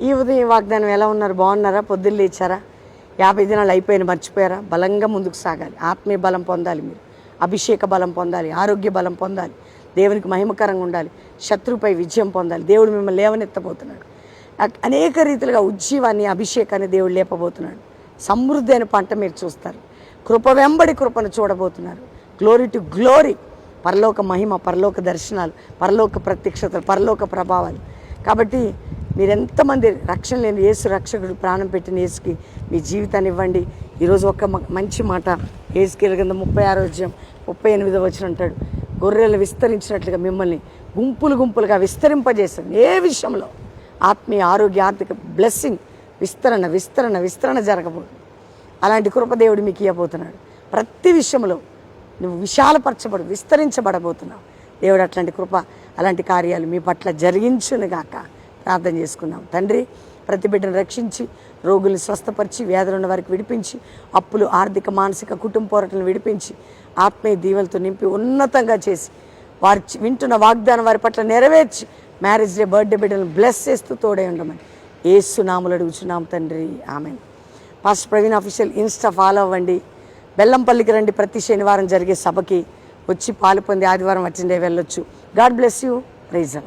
ఈ ఉదయం వాగ్దానం ఎలా ఉన్నారు? బాగున్నారా? పొద్దున్న లేచారా? 50 దినాలు అయిపోయిన మర్చిపోయారా? బలంగా ముందుకు సాగాలి. ఆత్మీయ బలం పొందాలి, మీరు అభిషేక బలం పొందాలి, ఆరోగ్య బలం పొందాలి, దేవునికి మహిమకరంగా ఉండాలి, శత్రువుపై విజయం పొందాలి. దేవుడు మిమ్మల్ని లేవనెత్తబోతున్నాడు. అనేక రీతిలుగా ఉజ్జీవాన్ని, అభిషేకాన్ని దేవుడు లేపబోతున్నాడు. సమృద్ధి అయిన పంట మీరు చూస్తారు. కృప వెంబడి కృపను చూడబోతున్నారు. Glory to glory. పరలోక మహిమ, పరలోక దర్శనాలు, పరలోక ప్రత్యక్షతలు, పరలోక ప్రభావాలు. కాబట్టి మీరు ఎంతమంది రక్షణ లేని యేసు రక్షకుడు ప్రాణం పెట్టిన యేసుకి మీ జీవితాన్ని ఇవ్వండి. ఈరోజు ఒక మంచి మాట యేసుకేలు గ్రంథం 36:38 వచనం అంటాడు, గొర్రెలు విస్తరించినట్లుగా మిమ్మల్ని గుంపులు గుంపులుగా విస్తరింపజేస్తాను. ఏ విషయంలో ఆత్మీయ, ఆరోగ్య, ఆర్థిక బ్లెస్సింగ్, విస్తరణ విస్తరణ విస్తరణ జరగబోతుంది. అలాంటి కృప దేవుడు మీకు ఇవ్వబోతున్నాడు. ప్రతి విషయంలో నువ్వు విశాలపరచబడు, విస్తరించబడబోతున్నావు. దేవుడు అట్లాంటి కృప, అలాంటి కార్యాలు మీ పట్ల జరిగించునుగాక. ప్రార్థన చేసుకుందాం. తండ్రి, ప్రతి బిడ్డను రక్షించి, రోగుల్ని స్వస్థపరిచి, వ్యాధులు ఉన్న వారికి విడిపించి, అప్పులు, ఆర్థిక, మానసిక, కుటుంబ పోరాటాలను విడిపించి, ఆత్మీయ దీవెలతో నింపి ఉన్నతంగా చేసి, వారి వింటున్న వాగ్దానం వారి పట్ల నెరవేర్చి, మ్యారేజ్ డే, బర్త్డే బిడ్డలను బ్లెస్ చేస్తూ తోడే ఉండమని యేసు నామములో అడుగుచున్నాం తండ్రి, ఆమేన్. Pastor Praveen official Insta follow అవ్వండి. బెల్లంపల్లికి రండి. ప్రతి శనివారం జరిగే సభకి వచ్చి పాలు పొంది ఆదివారం అటెండ్ అయ్యి వెళ్ళొచ్చు. God bless you. ప్రైజ్.